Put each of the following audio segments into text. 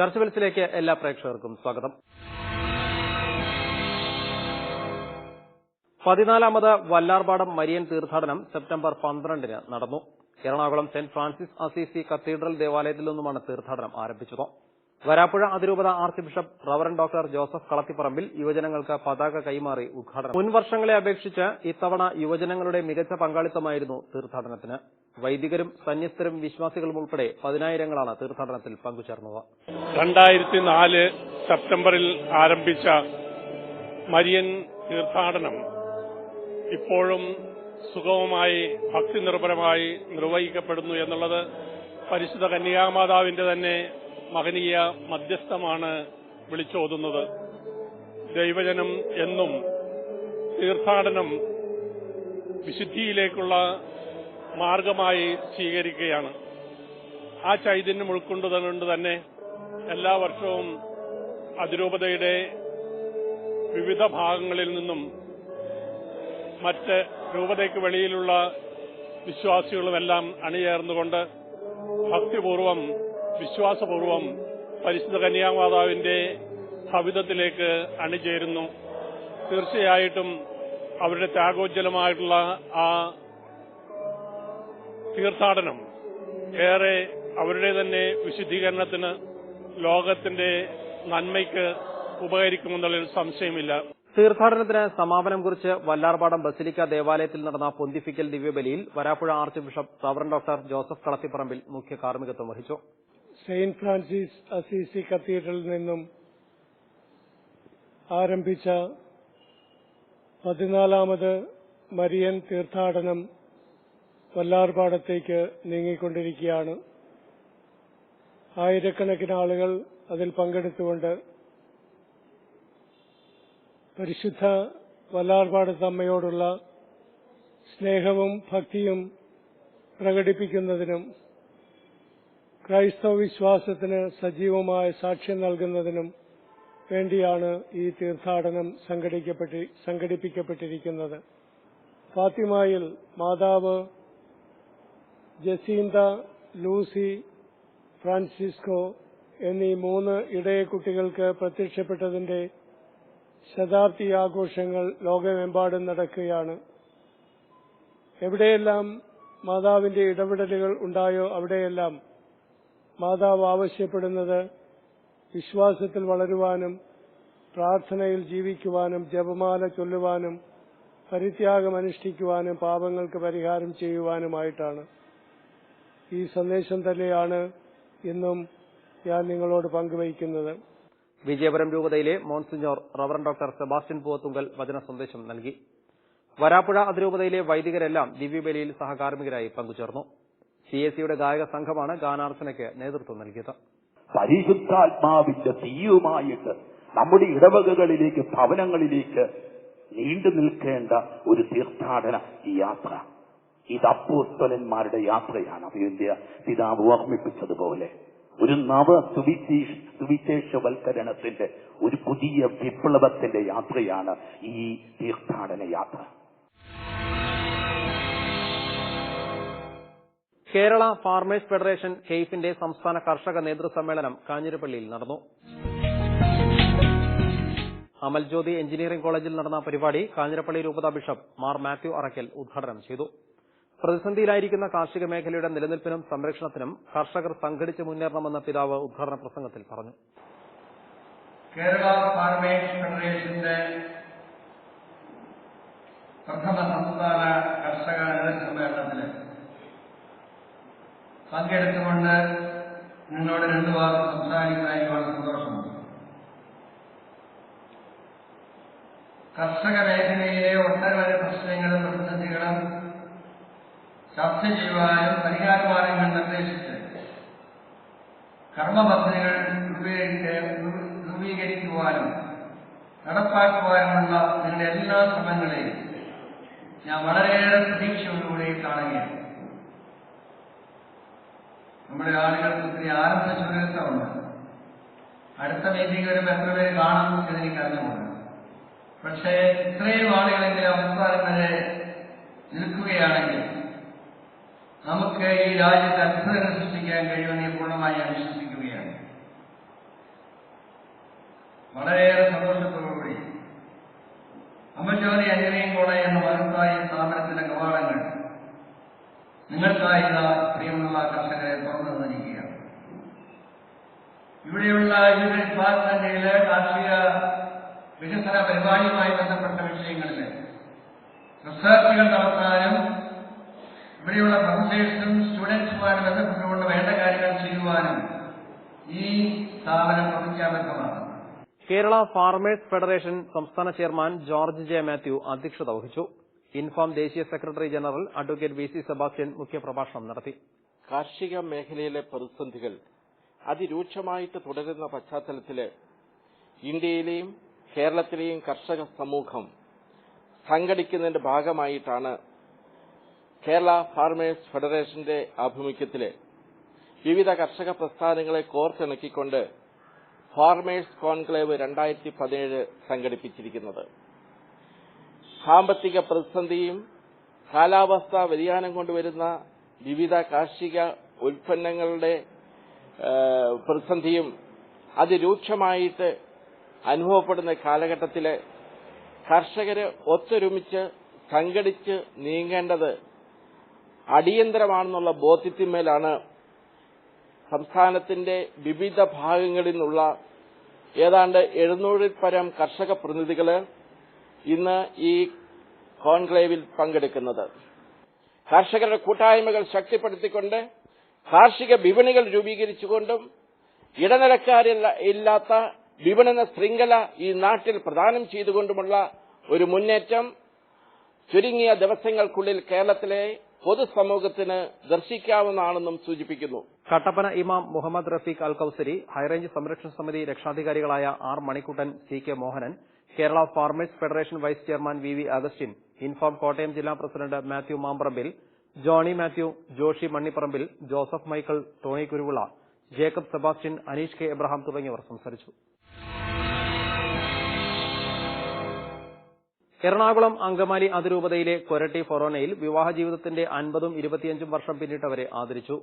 ചർച്ച വെൽസിലേക്ക് എല്ലാ പ്രേക്ഷകർക്കും സ്വാഗതം. 14ാമത് വല്ലാർപാടം മരിയൻ തീർത്ഥാടനം സെപ്റ്റംബർ 12-ന് നടന്നു. Ernakulam saint Francis Assisi cathedral ദേവാലയത്തിൽ നിന്നുമാണ് തീർത്ഥാടനം ആരംഭിച്ചത്. വരാപ്പുഴ അതിരൂപത arch bishop reverend doctor Joseph Kalathiparambil യുവജനങ്ങൾക്ക് പതാക കൈമാറി ഉദ്ഘാടനം. മുൻ വർഷങ്ങളെ അപേക്ഷിച്ച് ഇത്തവണ യുവജനങ്ങളുടെ മികച്ച പങ്കാളിത്തമായിരുന്നു തീർത്ഥാടനത്തിന്. വൈദികരും സന്യസ്തരും വിശ്വാസികളും ഉൾപ്പെടെ പതിനായിരങ്ങളാണ് തീർത്ഥാടനത്തിൽ പങ്കുചേർന്നത്. 2004 സെപ്റ്റംബറിൽ ആരംഭിച്ച മരിയൻ തീർത്ഥാടനം ഇപ്പോഴും സുഗമമായി ഭക്തിനിർഭരമായി നിർവഹിക്കപ്പെടുന്നു എന്നുള്ളത് പരിശുദ്ധ കന്യാമാതാവിന്റെ തന്നെ മഹനീയ മധ്യസ്ഥമാണ് വിളിച്ചോതുന്നത്. ദൈവജനം എന്നും തീർത്ഥാടനം വിശുദ്ധിയിലേക്കുള്ള മാർഗമായി സ്വീകരിക്കുകയാണ്. ആ ചൈതന്യം ഉൾക്കൊണ്ടുകൊണ്ട് തന്നെ എല്ലാ വർഷവും അതിരൂപതയുടെ വിവിധ ഭാഗങ്ങളിൽ നിന്നും മറ്റ് രൂപതയ്ക്ക് വെളിയിലുള്ള വിശ്വാസികളുമെല്ലാം അണിചേർന്നുകൊണ്ട് ഭക്തിപൂർവം വിശ്വാസപൂർവം പരിശുദ്ധ കന്യാമാതാവിന്റെ ഭവിതത്തിലേക്ക് അണിചേരുന്നു. തീർച്ചയായിട്ടും അവരുടെ ത്യാഗോജ്ജലമായിട്ടുള്ള ആ തീർത്ഥാടനം ഏറെ അവരുടെ തന്നെ വിശുദ്ധീകരണത്തിന് ലോകത്തിന്റെ നന്മയ്ക്ക് ഉപകരിക്കുമെന്നുള്ളൊരു സംശയമില്ല. തീർത്ഥാടനത്തിന് സമാപനം കുറിച്ച് വല്ലാർപാടം ബസിലിക്ക ദേവാലയത്തിൽ നടന്ന പൊന്തിഫിക്കൽ ദിവ്യബലിയിൽ Varapuzha archbishop reverend doctor Joseph Kalathiparambil മുഖ്യ കാർമ്മികത്വം വഹിച്ചു. സെന്റ് ഫ്രാൻസിസ് അസീസി കത്തീഡ്രലിൽ നിന്നും ആരംഭിച്ച 14ാമത് മരിയൻ തീർത്ഥാടനം വല്ലാർപാടത്തേക്ക് നീങ്ങിക്കൊണ്ടിരിക്കുകയാണ്. ആയിരക്കണക്കിന് ആളുകൾ അതിൽ പങ്കെടുത്തുകൊണ്ട് പരിശുദ്ധ വല്ലാർപാടത്തമ്മയോടുള്ള സ്നേഹവും ഭക്തിയും പ്രകടിപ്പിക്കുന്നതിനും ക്രൈസ്തവ വിശ്വാസത്തിന് സജീവമായ സാക്ഷ്യം നൽകുന്നതിനും വേണ്ടിയാണ് ഈ തീർത്ഥാടനം സംഘടിപ്പിക്കപ്പെട്ടിരിക്കുന്നത്. ഫാത്തിമയിൽ മാതാവ് ജസീന്ത, ലൂസി, ഫ്രാൻസിസ്കോ എന്നീ 3 ഇടയക്കുട്ടികൾക്ക് പ്രത്യക്ഷപ്പെട്ടതിന്റെ ശതാബ്ദി ആഘോഷങ്ങൾ ലോകമെമ്പാടും നടക്കുകയാണ്. എവിടെയെല്ലാം മാതാവിന്റെ ഇടപെടലുകൾ ഉണ്ടായോ അവിടെയെല്ലാം മാതാവ് ആവശ്യപ്പെടുന്നത് വിശ്വാസത്തിൽ വളരുവാനും പ്രാർത്ഥനയിൽ ജീവിക്കുവാനും ജപമാല ചൊല്ലുവാനും പരിത്യാഗം അനുഷ്ഠിക്കുവാനും പാപങ്ങൾക്ക് പരിഹാരം ചെയ്യുവാനുമായിട്ടാണ്. ഈ സന്ദേശം തന്നെയാണ് ഇന്നും ഞാൻ നിങ്ങളോട് പങ്കുവയ്ക്കുന്നത്. വിജയപുരം രൂപതയിലെ monsignor reverend doctor Sebastian Poovathunkal വചന സന്ദേശം നൽകി. വരാപ്പുഴ അതിരൂപതയിലെ വൈദികരെല്ലാം ദിവ്യബലിയിൽ സഹകാർമ്മികരായി പങ്കുചേർന്നു. CACയുടെ ഗായക സംഘമാണ് ഗാനാർച്ചനയ്ക്ക് നേതൃത്വം നൽകിയത്. പരിശുദ്ധാത്മാവിന്റെ തീയുമായിട്ട് നമ്മുടെ ഇടവകകളിലേക്ക് ഭവനങ്ങളിലേക്ക് നീണ്ടു നിൽക്കേണ്ട ഒരു തീർത്ഥാടന യാത്ര. ഇത് അപ്പോസ്തലന്മാരുടെ യാത്രയാണ്. അതിന്റെ പിതാവ് ഓർമ്മിപ്പിച്ചതുപോലെ ഒരു സുവിശേഷവൽക്കരണത്തിന്റെ ഒരു പുതിയ വിപ്ലവത്തിന്റെ യാത്രയാണ് ഈ തീർത്ഥാടന യാത്ര. കേരള ഫാർമേഴ്സ് ഫെഡറേഷൻ കെയ്ഫിന്റെ സംസ്ഥാന കർഷക നേതൃസമ്മേളനം കാഞ്ഞിരപ്പള്ളിയിൽ നടന്നു. അമൽജ്യോതി എഞ്ചിനീയറിംഗ് കോളേജിൽ നടന്ന പരിപാടി കാഞ്ഞിരപ്പള്ളി രൂപത ബിഷപ്പ് മാർ മാത്യു അറക്കൽ ഉദ്ഘാടനം ചെയ്തു. പ്രതിസന്ധിയിലായിരിക്കുന്ന കാർഷിക മേഖലയുടെ നിലനിൽപ്പിനും സംരക്ഷണത്തിനും കർഷകർ സംഘടിച്ച് മുന്നേറണമെന്ന് പിതാവ് ഉദ്ഘാടന പ്രസംഗത്തിൽ പറഞ്ഞു. കേരള ഫാർമേഴ്സ് ഫെഡറേഷന്റെ പ്രഥമ സംസ്ഥാന കർഷക നേതൃസമ്മേളനത്തിന് പങ്കെടുത്തുകൊണ്ട് നിങ്ങളോട് 2 വാക്ക് സംസാരിക്കുന്നതിൽ വളരെ സന്തോഷമുണ്ട്. കർഷക മേഖലയിലെ ഒട്ടനവധി പ്രശ്നങ്ങളും പ്രതിസന്ധികളും ചർച്ച ചെയ്യുവാനും പരിഹാരമാർഗങ്ങൾ നിർദ്ദേശിച്ച് കർമ്മപദ്ധതികൾ രൂപീകരിക്കുവാനും നടപ്പാക്കുവാനുമുള്ള നിങ്ങളുടെ എല്ലാ ശ്രമങ്ങളെയും ഞാൻ വളരെയേറെ പ്രതീക്ഷയോടുകൂടി കാണുകയാണ്. നമ്മുടെ ആളുകൾക്ക് ഒത്തിരി ആനന്ദ ചുരുക്കമുണ്ട്. അടുത്ത മീറ്റിംഗ് വരുമ്പോൾ എത്ര പേര് കാണും എന്നെനിക്ക് അറിഞ്ഞുകൊണ്ട്, പക്ഷേ ഇത്രയും ആളുകളെങ്കിലും അവസാനം വരെ നിൽക്കുകയാണെങ്കിൽ നമുക്ക് ഈ രാജ്യത്ത് അത്ഭുതങ്ങൾ സൃഷ്ടിക്കാൻ കഴിയുമെന്ന് പൂർണ്ണമായി ഞാൻ വിശ്വസിക്കുകയാണ്. വളരെയേറെ സന്തോഷത്തോടുകൂടി അമൽജ്യോതി എഞ്ചിനീയറിംഗ് കോളേജ് എന്ന മഹത്തായ സ്ഥാപനത്തിന്റെ കവാടങ്ങൾ നിങ്ങൾക്കായി പ്രിയമുള്ള കർഷകരെ തുറന്നു തന്നിരിക്കുകയാണ്. ഇവിടെയുള്ള വിവിധ ഡിപ്പാർട്ട്മെന്റുകളിലെ കാർഷിക വികസന പരിപാടിയുമായി ബന്ധപ്പെട്ട വിഷയങ്ങളിൽ റിസർച്ചുകൾ നടത്താനും ഇവിടെയുള്ള പ്രൊഫസേഴ്സും സ്റ്റുഡൻസുമായി ബന്ധപ്പെട്ടുകൊണ്ട് വേണ്ട കാര്യങ്ങൾ ചെയ്യുവാനും ഈ സ്ഥാപനം പ്രതിജ്ഞാബദ്ധമാണ്. കേരള ഫാർമേഴ്സ് ഫെഡറേഷൻ സംസ്ഥാന ചെയർമാൻ ജോർജ് ജെ മാത്യു അധ്യക്ഷത വഹിച്ചു. ഇൻഫാം ദേശീയ secretary general advocate V C Sebastian മുഖ്യപ്രഭാഷണം നടത്തി. കാർഷിക മേഖലയിലെ പ്രതിസന്ധികൾ അതിരൂക്ഷമായിട്ട് തുടരുന്ന പശ്ചാത്തലത്തിൽ ഇന്ത്യയിലെയും കേരളത്തിലെയും കർഷക സമൂഹം സംഘടിക്കുന്നതിന്റെ ഭാഗമായിട്ടാണ് കേരള ഫാർമേഴ്സ് ഫെഡറേഷന്റെ ആഭിമുഖ്യത്തിൽ വിവിധ കർഷക പ്രസ്ഥാനങ്ങളെ കോർത്തിണക്കിക്കൊണ്ട് ഫാർമേഴ്സ് കോൺക്ലേവ് 2017 സംഘടിപ്പിച്ചിരിക്കുന്നത്. സാമ്പത്തിക പ്രതിസന്ധിയും കാലാവസ്ഥാ വ്യതിയാനം കൊണ്ടുവരുന്ന വിവിധ കാർഷിക ഉൽപ്പന്നങ്ങളുടെ പ്രതിസന്ധിയും അതിരൂക്ഷമായിട്ട് അനുഭവപ്പെടുന്ന കാലഘട്ടത്തിൽ കർഷകര് ഒത്തൊരുമിച്ച് സംഘടിച്ച് നീങ്ങേണ്ടത് അടിയന്തരമാണെന്നുള്ള ബോധ്യത്തിന്മേലാണ് സംസ്ഥാനത്തിന്റെ വിവിധ ഭാഗങ്ങളിൽ നിന്നുള്ള ഏതാണ്ട് 700 പരം കർഷക പ്രതിനിധികൾ ഇന്ന് ഈ കോൺക്ലേവിൽ പങ്കെടുക്കുന്നത്. കർഷകരുടെ കൂട്ടായ്മകൾ ശക്തിപ്പെടുത്തിക്കൊണ്ട് കാർഷിക വിപണികൾ രൂപീകരിച്ചുകൊണ്ടും ഇടനിലക്കാരില്ലാത്ത വിപണന ശൃംഖല ഈ നാട്ടിൽ പ്രദാനം ചെയ്തുകൊണ്ടുമുള്ള ഒരു മുന്നേറ്റം ചുരുങ്ങിയ ദിവസങ്ങൾക്കുള്ളിൽ കേരളത്തിലെ പൊതുസമൂഹത്തിന് ദർശിക്കാവുന്നതാണെന്നും സൂചിപ്പിക്കുന്നു. കട്ടപ്പന ഇമാം മുഹമ്മദ് റഫീഖ് അൽ കൌസരി, ഹൈറേഞ്ച് സംരക്ഷണ സമിതി രക്ഷാധികാരികളായ R Manikuttan, C K Mohanan, Kerala farmers Federation vice chairman V V Augustine, Infam Kottayam ജില്ലാ president Mathew Mambrampil, Johnny Mathew, Joshi Mannipparambil, Joseph Michael, Tony Kuruvila, Jacob Sebastian, Aneesh K Abraham തുടങ്ങിയവർ സംസാരിച്ചു. എറണാകുളം അങ്കമാലി അതിരൂപതയിലെ കൊരട്ടി ഫൊറോനയിൽ വിവാഹ ജീവിതത്തിന്റെ 50ഉം 25ഉം വർഷം പിന്നിട്ടവരെ ആദരിച്ചു.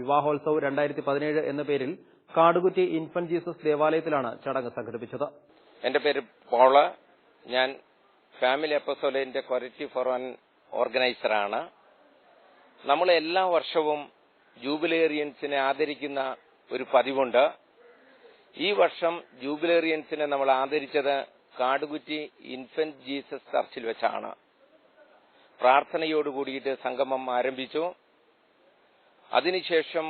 വിവാഹോത്സവ് 2017 എന്ന പേരിൽ കാടുകുറ്റി ഇൻഫന്റ് ജീസസ് ദേവാലയത്തിലാണ് ചടങ്ങ് സംഘടിപ്പിച്ചത്. എന്റെ പേര് പോള്. ഞാൻ ഫാമിലി അപ്പസ്തോലിന്റെ കൊരട്ടി ഫൊറോൻ ഓർഗനൈസറാണ്. നമ്മൾ എല്ലാ വർഷവും ജൂബിലേറിയൻസിനെ ആദരിക്കുന്ന ഒരു പതിവുണ്ട്. ഈ വർഷം ജൂബിലേറിയൻസിനെ നമ്മൾ ആദരിച്ചത് കാടുകുറ്റി ഇൻഫന്റ് ജീസസ് ചർച്ചിൽ വെച്ചാണ്. പ്രാർത്ഥനയോടുകൂടിയിട്ട് സംഗമം ആരംഭിച്ചു. അതിനുശേഷം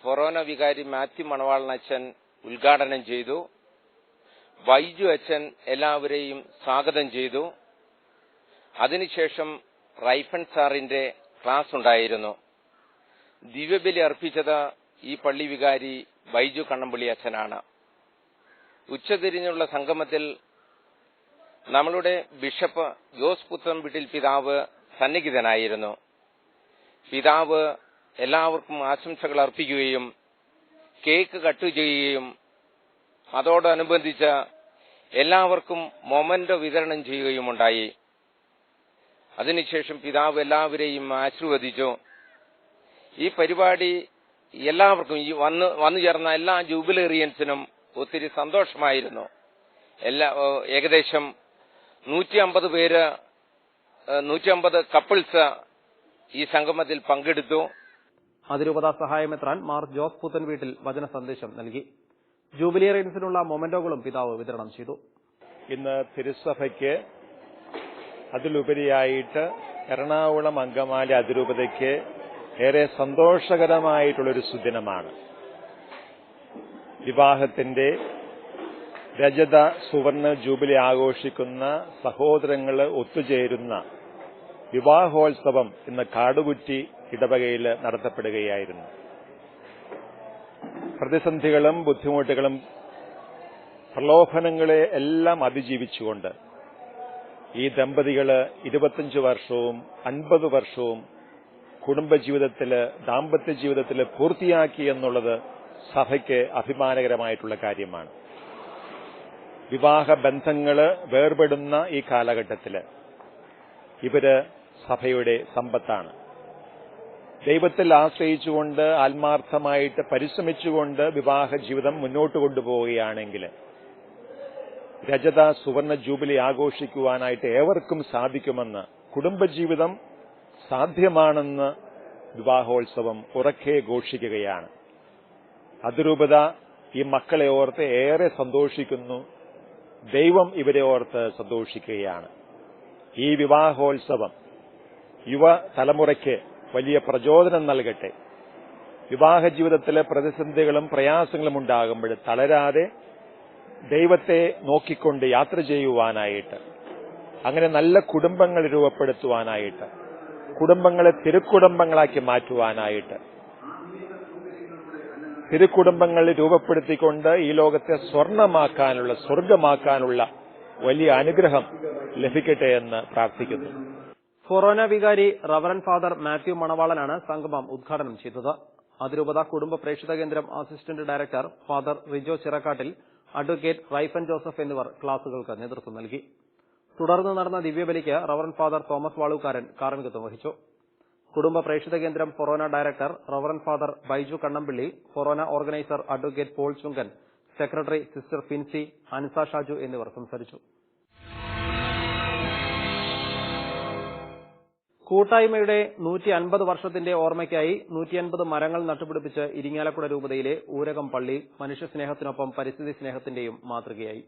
ഫൊറോന വികാരി മാത്യു മണവാളൻ അച്ഛൻ ഉദ്ഘാടനം ചെയ്തു. ബൈജു അച്ഛൻ എല്ലാവരെയും സ്വാഗതം ചെയ്തു. അതിനുശേഷം റൈഫൻ സാറിന്റെ ക്ലാസ് ഉണ്ടായിരുന്നു. ദിവ്യബലി അർപ്പിച്ചത് ഈ പള്ളി വികാരി ബൈജു കണ്ണമ്പള്ളി അച്ഛനാണ്. ഉച്ചതിരിഞ്ഞുള്ള സംഗമത്തിൽ നമ്മളുടെ ബിഷപ്പ് ജോസ് പുത്തൻവീട്ടിൽ പിതാവ് സന്നിഹിതനായിരുന്നു. പിതാവ് എല്ലാവർക്കും ആശംസകൾ അർപ്പിക്കുകയും കേക്ക് കട്ട് ചെയ്യുകയും അതോടനുബന്ധിച്ച് എല്ലാവർക്കും മൊമന്റോ വിതരണം ചെയ്യുകയുമുണ്ടായി. അതിനുശേഷം പിതാവ് എല്ലാവരെയും ആശീർവദിച്ചു. ഈ പരിപാടി എല്ലാവർക്കും വന്നു ചേർന്ന എല്ലാ ജൂബിലേറിയൻസിനും ഒത്തിരി സന്തോഷമായിരുന്നു. ഏകദേശം 150 കപ്പിൾസ് ഈ സംഗമത്തിൽ പങ്കെടുത്തു. അതിരൂപതാ സഹായമെത്രാൻ മാർ ജോസ് പുത്തൻവീട്ടിൽ വചന സന്ദേശം നൽകി. ജൂബിലിയറിയൻസിനുള്ള മൊമെന്റോകളും പിതാവ് വിതരണം ചെയ്തു. ഇന്ന് തിരുസഭയ്ക്ക് അതിലുപരിയായിട്ട് എറണാകുളം അങ്കമാലി അതിരൂപതയ്ക്ക് ഏറെ സന്തോഷകരമായിട്ടുള്ളൊരു സുദിനമാണ്. വിവാഹത്തിന്റെ രജത സുവർണ ജൂബിലി ആഘോഷിക്കുന്ന സഹോദരങ്ങൾ ഒത്തുചേരുന്ന വിവാഹോത്സവം ഇന്ന് കാടുകുറ്റി ഇടവകയിൽ നടത്തപ്പെടുകയായിരുന്നു. പ്രതിസന്ധികളും ബുദ്ധിമുട്ടുകളും പ്രലോഭനങ്ങളെ എല്ലാം അതിജീവിച്ചുകൊണ്ട് ഈ ദമ്പതികൾ 25 വർഷവും 50 വർഷവും കുടുംബജീവിതത്തിൽ ദാമ്പത്യ ജീവിതത്തിൽ പൂർത്തിയാക്കി എന്നുള്ളത് സഭയ്ക്ക് അഭിമാനകരമായിട്ടുള്ള കാര്യമാണ്. വിവാഹ ബന്ധങ്ങൾ വേർപെടുന്ന ഈ കാലഘട്ടത്തിൽ ഇവര് സഭയുടെ സമ്പത്താണ്. ദൈവത്തിൽ ആശ്രയിച്ചുകൊണ്ട് ആത്മാർത്ഥമായിട്ട് പരിശ്രമിച്ചുകൊണ്ട് വിവാഹ ജീവിതം മുന്നോട്ട് കൊണ്ടുപോവുകയാണെങ്കിൽ രജത സുവർണ ജൂബിലി ആഘോഷിക്കുവാനായിട്ട് ഏവർക്കും സാധിക്കുമെന്ന്, കുടുംബജീവിതം സാധ്യമാണെന്ന് വിവാഹോത്സവം ഉറക്കെ ഘോഷിക്കുകയാണ്. അതിരൂപത ഈ മക്കളെ ഓർത്ത് ഏറെ സന്തോഷിക്കുന്നു. ദൈവം ഇവരെ ഓർത്ത് സന്തോഷിക്കുകയാണ്. ഈ വിവാഹോത്സവം യുവ തലമുറയ്ക്ക് വലിയ പ്രചോദനം നൽകട്ടെ. വിവാഹ ജീവിതത്തിലെ പ്രതിസന്ധികളും പ്രയാസങ്ങളും ഉണ്ടാകുമ്പോൾ തളരാതെ ദൈവത്തെ നോക്കിക്കൊണ്ട് യാത്ര ചെയ്യുവാനായിട്ട്, അങ്ങനെ നല്ല കുടുംബങ്ങൾ രൂപപ്പെടുത്തുവാനായിട്ട്, കുടുംബങ്ങളെ തിരുക്കുടുംബങ്ങളാക്കി മാറ്റുവാനായിട്ട്, തിരുക്കുടുംബങ്ങൾ രൂപപ്പെടുത്തിക്കൊണ്ട് ഈ ലോകത്തെ സ്വർഗമാക്കാനുള്ള വലിയ അനുഗ്രഹം ലഭിക്കട്ടെ എന്ന് പ്രാർത്ഥിക്കുന്നു. ഫൊറോന വികാരി റവറൻ ഫാദർ മാത്യു മണവാളനാണ് സംഗമം ഉദ്ഘാടനം ചെയ്തത്. അതിരൂപത കുടുംബ പ്രേക്ഷിത കേന്ദ്രം assistant director father Rijo Chirakkattil, advocate Raifan Joseph എന്നിവർ ക്ലാസുകൾക്ക് നേതൃത്വം നൽകി. തുടർന്ന് നടന്ന ദിവ്യബലിക്ക് റവറൻ ഫാദർ തോമസ് വാളൂക്കാരൻ കാർമ്മികത്വം വഹിച്ചു. കുടുംബ പ്രേക്ഷിത കേന്ദ്രം forane director reverend father Baiju Kannampilly, forane organiser advocate Paul Chungan, secretary sister Finsy, Ansa Shaju എന്നിവർ സംസാരിച്ചു. കൂട്ടായ്മയുടെ 150 വർഷത്തിന്റെ ഓർമ്മയ്ക്കായി 150 മരങ്ങൾ നട്ടുപിടിപ്പിച്ച് ഇരിങ്ങാലക്കുട രൂപതയിലെ ഊരകം പള്ളി മനുഷ്യസ്നേഹത്തിനൊപ്പം പരിസ്ഥിതി സ്നേഹത്തിന്റെയും മാതൃകയായി.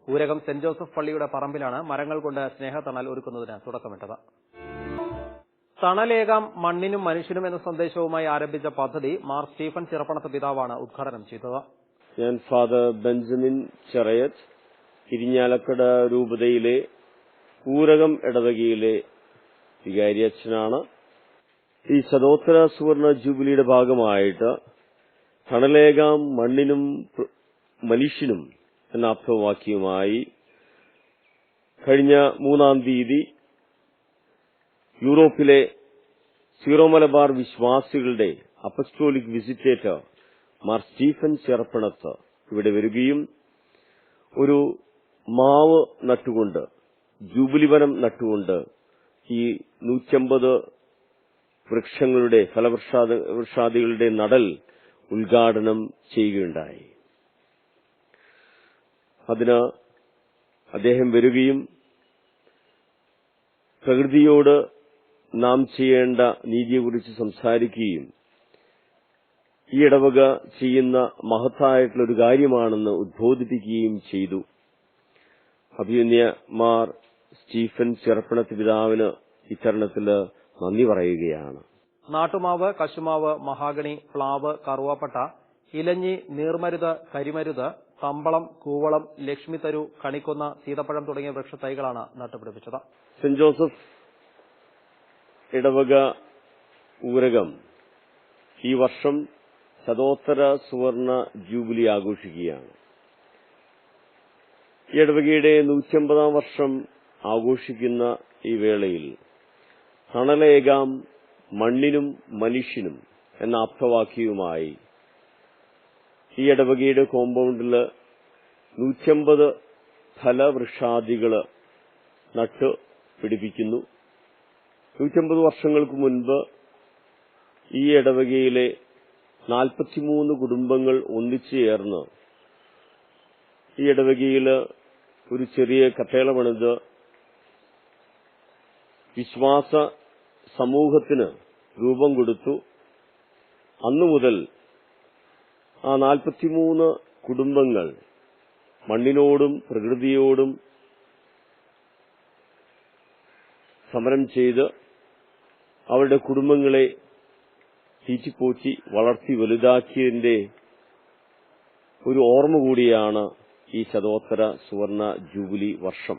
ഊരകം സെന്റ് ജോസഫ് പള്ളിയുടെ പറമ്പിലാണ് മരങ്ങൾ കൊണ്ട് സ്നേഹത്തണൽ ഒരുക്കുന്നതിന് തുടക്കമിട്ടത്. തണലേകാം മണ്ണിനും മനുഷ്യനും എന്ന സന്ദേശവുമായി ആരംഭിച്ച പദ്ധതി മാർ സ്റ്റീഫൻ ചിറപ്പണത്ത് പിതാവാണ് ഉദ്ഘാടനം ചെയ്തത്. ഞാൻ ഫാദർ ബെഞ്ചമിൻ ചെറയത്ത്, ഇരിങ്ങാലക്കുട രൂപതയിലെ ഊരകം ഇടവകയിലെ വികാരി അച്ഛനാണ്. ഈ ശതോത്തര സുവർണ ജൂബിലിയുടെ ഭാഗമായിട്ട് തണലേകാം മണ്ണിനും മനുഷ്യനും എന്ന ആപ്തവാക്യവുമായി കഴിഞ്ഞ 3-ാം തീയതി യൂറോപ്പിലെ സീറോ മലബാർ വിശ്വാസികളുടെ apostolic visitator Mar Stephen Cherappanath ഇവിടെ വരികയും ഒരു മാവ് നട്ടുകൊണ്ട്, ജൂബിലി വനം നട്ടുകൊണ്ട് ഈ 150 വൃക്ഷങ്ങളുടെ ഫലവൃക്ഷാദികളുടെ നടൽ ഉദ്ഘാടനം ചെയ്യുകയുണ്ടായി. അതിന് അദ്ദേഹം വരികയും പ്രകൃതിയോട് നാം ചെയ്യേണ്ട നീതിയെക്കുറിച്ച് സംസാരിക്കുകയും ഈ ഇടവക ചെയ്യുന്ന മഹത്തായിട്ടുള്ള ഒരു കാര്യമാണെന്ന് ഉദ്ബോധിപ്പിക്കുകയും ചെയ്തു. അഭിമന്യ മാർ സ്റ്റീഫൻ ചെറപ്പണത്ത് പിതാവിന് ഇത്തരണത്തിൽ നന്ദി പറയുകയാണ്. നാട്ടുമാവ്, കശുമാവ്, മഹാഗണി, പ്ലാവ്, കറുവാപ്പട്ട, ഇലഞ്ഞി, നീർമരുത്, കരിമരുത്, തമ്പളം, കൂവളം, ലക്ഷ്മിതരു, കണിക്കൊന്ന, സീതപ്പഴം തുടങ്ങിയ വൃക്ഷത്തൈകളാണ് നട്ടുപിടിപ്പിച്ചത്. സെന്റ് ജോസഫ് ഇടവക ഊരകം ഈ വർഷം ശതോത്തര സുവർണ ജൂബിലി ആഘോഷിക്കുകയാണ്. ഈ ഇടവകയുടെ 150-ാം വർഷം ആഘോഷിക്കുന്ന ഈ വേളയിൽ തണലേകാം മണ്ണിനും മനുഷ്യനും എന്ന ആപ്തവാക്യവുമായി ഈ ഇടവകയുടെ കോമ്പൗണ്ടിൽ 150 ഫലവൃക്ഷാദികള് നട്ടു പിടിപ്പിക്കുന്നു. 150 വർഷങ്ങൾക്ക് മുൻപ് ഈ ഇടവകയിലെ 43 കുടുംബങ്ങൾ ഒന്നിച്ചു ചേർന്ന് ഈ ഇടവകയിൽ ഒരു ചെറിയ കത്തേള പണിത് വിശ്വാസ സമൂഹത്തിന് രൂപം കൊടുത്തു. അന്നു മുതൽ ആ 43 കുടുംബങ്ങൾ മണ്ണിനോടും പ്രകൃതിയോടും സമരം ചെയ്ത് അവരുടെ കുടുംബങ്ങളെ തീറ്റിപ്പോറ്റി വളർത്തി വലുതാക്കിയതിന്റെ ഒരു ഓർമ്മ കൂടിയാണ് ഈ ശതോത്തര സുവർണ ജൂബിലി വർഷം.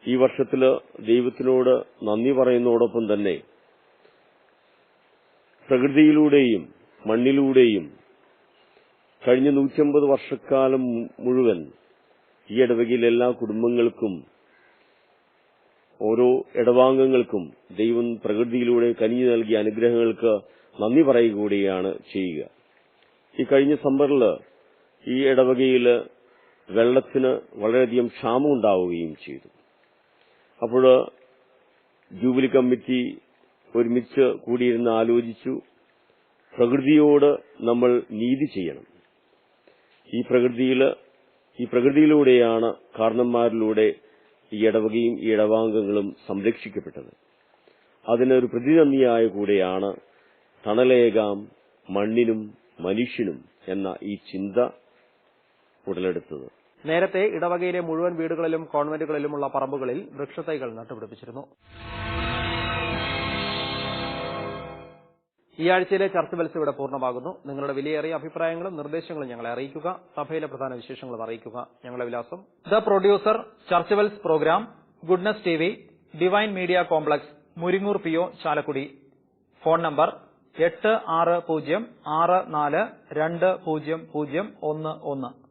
ഈ വർഷത്തില് ദൈവത്തിനോട് നന്ദി പറയുന്നതോടൊപ്പം തന്നെ പ്രകൃതിയിലൂടെയും മണ്ണിലൂടെയും കഴിഞ്ഞ 150 വർഷക്കാലം മുഴുവൻ ഈ ഇടവകയിലെ എല്ലാ കുടുംബങ്ങൾക്കും ഓരോ ഇടവാംഗങ്ങൾക്കും ദൈവം പ്രകൃതിയിലൂടെ കനിഞ്ഞു നൽകിയ അനുഗ്രഹങ്ങൾക്ക് നന്ദി പറയുക കൂടിയാണ് ചെയ്യുക. ഈ കഴിഞ്ഞ സമ്മറിൽ ഈ ഇടവകയിൽ വെള്ളത്തിന് വളരെയധികം ക്ഷാമം ഉണ്ടാവുകയും ചെയ്തു. അപ്പോൾ ജൂബിലി കമ്മിറ്റി ഒരുമിച്ച് കൂടിയിരുന്ന് ആലോചിച്ചു, പ്രകൃതിയോട് നമ്മൾ നീതി ചെയ്യണം. ഈ പ്രകൃതിയിലൂടെയാണ് കാരണന്മാരിലൂടെ ഈ ഇടവകയും ഈ ഇടവാംഗങ്ങളും സംരക്ഷിക്കപ്പെട്ടത്. അതിനൊരു പ്രതിനന്ദിയായ കൂടെയാണ് തണലേകാം മണ്ണിനും മനുഷ്യനും എന്ന ഈ ചിന്ത ഉടലെടുത്തത്. നേരത്തെ ഇടവകയിലെ മുഴുവൻ വീടുകളിലും കോൺവെന്റുകളിലുമുള്ള പറമ്പുകളിൽ വൃക്ഷത്തൈകൾ നട്ടുപിടിപ്പിച്ചിരുന്നു. ഈ ആഴ്ചയിലെ ചർച്ച് ബെൽസ് ഇവിടെ പൂർണ്ണമാകുന്നു. നിങ്ങളുടെ വിലയേറിയ അഭിപ്രായങ്ങളും നിർദ്ദേശങ്ങളും ഞങ്ങളെ അറിയിക്കുക. സഭയിലെ പ്രധാന വിശേഷങ്ങളും അറിയിക്കുക. ഞങ്ങളുടെ വിലാസം: the producer, church bells programme, goodness TV, divine media complex, Muringoor PO, Chalakudy. Phone number 8606420011.